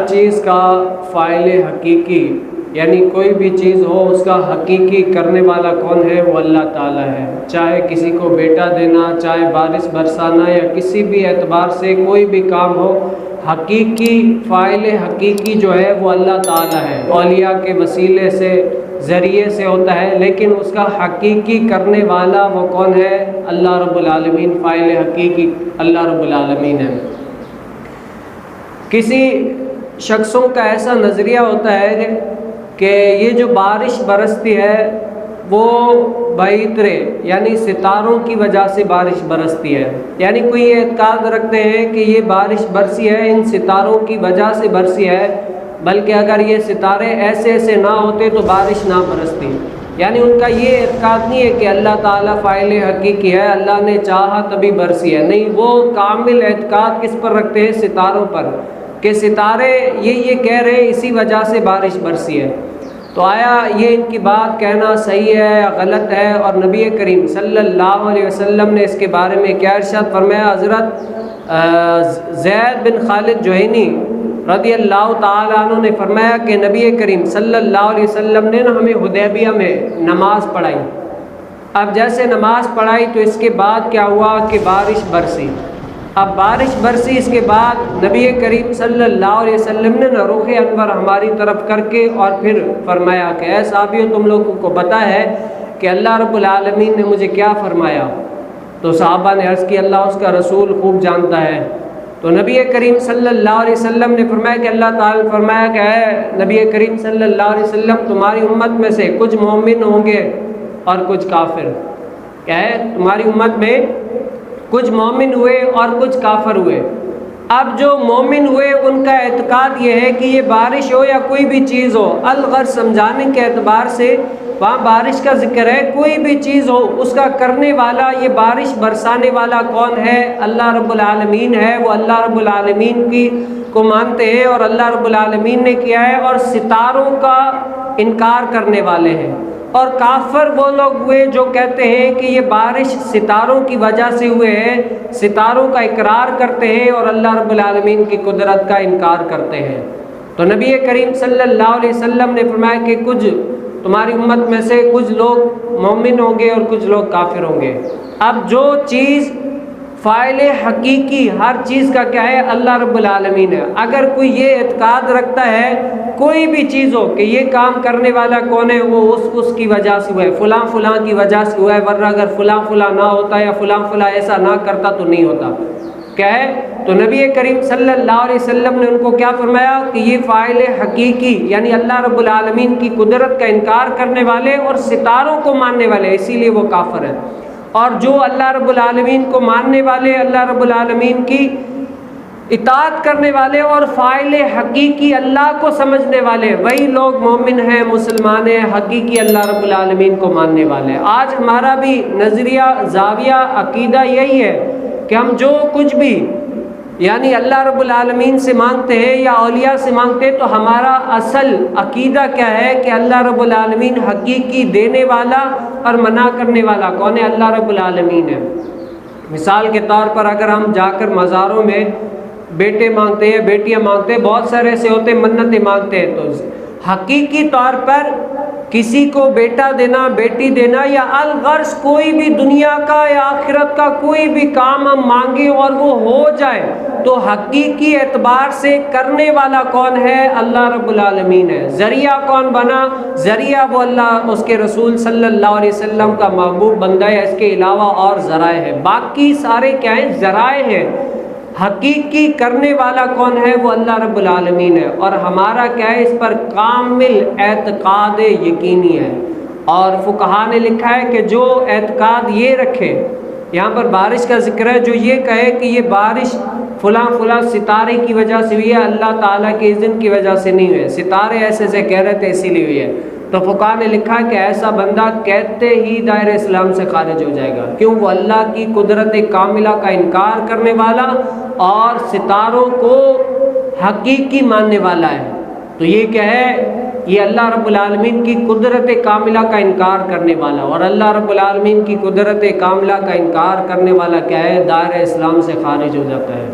چیز کا فاعل حقیقی، یعنی کوئی بھی چیز ہو اس کا حقیقی کرنے والا کون ہے؟ وہ اللہ تعالیٰ ہے۔ چاہے کسی کو بیٹا دینا، چاہے بارش برسانا، یا کسی بھی اعتبار سے کوئی بھی کام ہو، حقیقی فاعل حقیقی جو ہے وہ اللہ تعالیٰ ہے۔ اولیاء کے وسیلے سے، ذریعے سے ہوتا ہے، لیکن اس کا حقیقی کرنے والا وہ کون ہے؟ اللہ رب العالمین۔ فاعل حقیقی اللہ رب العالمین ہے۔ کسی شخصوں کا ایسا نظریہ ہوتا ہے کہ یہ جو بارش برستی ہے وہ بعیدرے، یعنی ستاروں کی وجہ سے بارش برستی ہے، یعنی کوئی یہ اعتقاد رکھتے ہیں کہ یہ بارش برسی ہے ان ستاروں کی وجہ سے برسی ہے، بلکہ اگر یہ ستارے ایسے ایسے نہ ہوتے تو بارش نہ برستی۔ یعنی ان کا یہ اعتقاد نہیں ہے کہ اللہ تعالیٰ فاعل حقیقی ہے، اللہ نے چاہا تبھی برسی ہے، نہیں، وہ کامل اعتقاد کس پر رکھتے ہیں؟ ستاروں پر، کہ ستارے یہ کہہ رہے ہیں اسی وجہ سے بارش برسی ہے۔ تو آیا یہ ان کی بات کہنا صحیح ہے یا غلط ہے؟ اور نبی کریم صلی اللہ علیہ وسلم نے اس کے بارے میں کیا ارشاد فرمایا؟ حضرت زید بن خالد جوہنی رضی اللہ تعالیٰ عنہ نے فرمایا کہ نبی کریم صلی اللہ علیہ وسلم نے ہمیں حدیبیہ میں نماز پڑھائی۔ اب جیسے نماز پڑھائی تو اس کے بعد کیا ہوا کہ بارش برسی۔ اب بارش برسی، اس کے بعد نبی کریم صلی اللہ علیہ وسلم نے رخ انور ہماری طرف کر کے اور پھر فرمایا کہ اے صحابیو، تم لوگوں کو پتہ ہے کہ اللہ رب العالمین نے مجھے کیا فرمایا؟ تو صحابہ نے عرض کی اللہ اس کا رسول خوب جانتا ہے۔ تو نبی کریم صلی اللہ علیہ وسلم نے فرمایا کہ اللہ تعالیٰ نے فرمایا کہ اے نبی کریم صلی اللہ علیہ وسلم، تمہاری امت میں سے کچھ مومن ہوں گے اور کچھ کافر۔ کیا ہے؟ تمہاری امت میں کچھ مومن ہوئے اور کچھ کافر ہوئے۔ اب جو مومن ہوئے ان کا اعتقاد یہ ہے کہ یہ بارش ہو یا کوئی بھی چیز ہو، الغرض سمجھانے کے اعتبار سے وہاں بارش کا ذکر ہے، کوئی بھی چیز ہو اس کا کرنے والا، یہ بارش برسانے والا کون ہے؟ اللہ رب العالمین ہے۔ وہ اللہ رب العالمین کو مانتے ہیں اور اللہ رب العالمین نے کیا ہے، اور ستاروں کا انکار کرنے والے ہیں۔ اور کافر وہ لوگ ہوئے جو کہتے ہیں کہ یہ بارش ستاروں کی وجہ سے ہوئے ہیں، ستاروں کا اقرار کرتے ہیں اور اللہ رب العالمین کی قدرت کا انکار کرتے ہیں۔ تو نبی کریم صلی اللہ علیہ وسلم نے فرمایا کہ کچھ تمہاری امت میں سے کچھ لوگ مومن ہوں گے اور کچھ لوگ کافر ہوں گے۔ اب جو چیز فاعل حقیقی ہر چیز کا کیا ہے؟ اللہ رب العالمین ہے۔ اگر کوئی یہ اعتقاد رکھتا ہے کوئی بھی چیز ہو کہ یہ کام کرنے والا کون ہے، وہ اس کی وجہ سے ہوا ہے، فلاں فلاں کی وجہ سے ہوا ہے، ورنہ اگر فلاں فلاں نہ ہوتا یا فلاں فلاں ایسا نہ کرتا تو نہیں ہوتا، کیا ہے؟ تو نبی کریم صلی اللہ علیہ وسلم نے ان کو کیا فرمایا کہ یہ فاعل حقیقی یعنی اللہ رب العالمین کی قدرت کا انکار کرنے والے اور ستاروں کو ماننے والے، اسی لیے وہ کافر ہیں۔ اور جو اللہ رب العالمین کو ماننے والے، اللہ رب العالمین کی اطاعت کرنے والے اور فاعل حقیقی اللہ کو سمجھنے والے، وہی لوگ مومن ہیں، مسلمان ہیں، حقیقی اللہ رب العالمین کو ماننے والے۔ آج ہمارا بھی نظریہ، زاویہ، عقیدہ یہی ہے کہ ہم جو کچھ بھی یعنی اللہ رب العالمین سے مانگتے ہیں یا اولیاء سے مانگتے ہیں، تو ہمارا اصل عقیدہ کیا ہے کہ اللہ رب العالمین حقیقی دینے والا اور منع کرنے والا کون ہے؟ اللہ رب العالمین ہے۔ مثال کے طور پر اگر ہم جا کر مزاروں میں بیٹے مانگتے ہیں، بیٹیاں مانگتے ہیں، بہت سارے ایسے ہوتے ہیں منتیں مانگتے ہیں، تو حقیقی طور پر کسی کو بیٹا دینا، بیٹی دینا یا الغرض کوئی بھی دنیا کا یا آخرت کا کوئی بھی کام ہم مانگیں اور وہ ہو جائے تو حقیقی اعتبار سے کرنے والا کون ہے؟ اللہ رب العالمین ہے۔ ذریعہ کون بنا؟ ذریعہ وہ اللہ، اس کے رسول صلی اللہ علیہ وسلم کا محبوب بندہ ہے، اس کے علاوہ اور ذرائع ہے، باقی سارے کیا ہیں؟ ذرائع ہیں۔ حقیقی کرنے والا کون ہے؟ وہ اللہ رب العالمین ہے، اور ہمارا کیا ہے؟ اس پر کامل اعتقاد یقینی ہے۔ اور فقہا نے لکھا ہے کہ جو اعتقاد یہ رکھے، یہاں پر بارش کا ذکر ہے، جو یہ کہے کہ یہ بارش فلاں فلاں ستارے کی وجہ سے ہوئی ہے، اللہ تعالیٰ کے اذن کی وجہ سے نہیں ہوئی ہے، ستارے ایسے سے کہہ رہے تھے اسی لیے ہوئی ہے، تو فقہا نے لکھا کہ ایسا بندہ کہتے ہی دائرہ اسلام سے خارج ہو جائے گا، کیوں؟ وہ اللہ کی قدرت کاملہ کا انکار کرنے والا اور ستاروں کو حقیقی ماننے والا ہے۔ تو یہ کیا ہے؟ یہ اللہ رب العالمین کی قدرت کاملہ کا انکار کرنے والا، اور اللہ رب العالمین کی قدرت کاملہ کا انکار کرنے والا کیا ہے؟ دائرہ اسلام سے خارج ہو جاتا ہے۔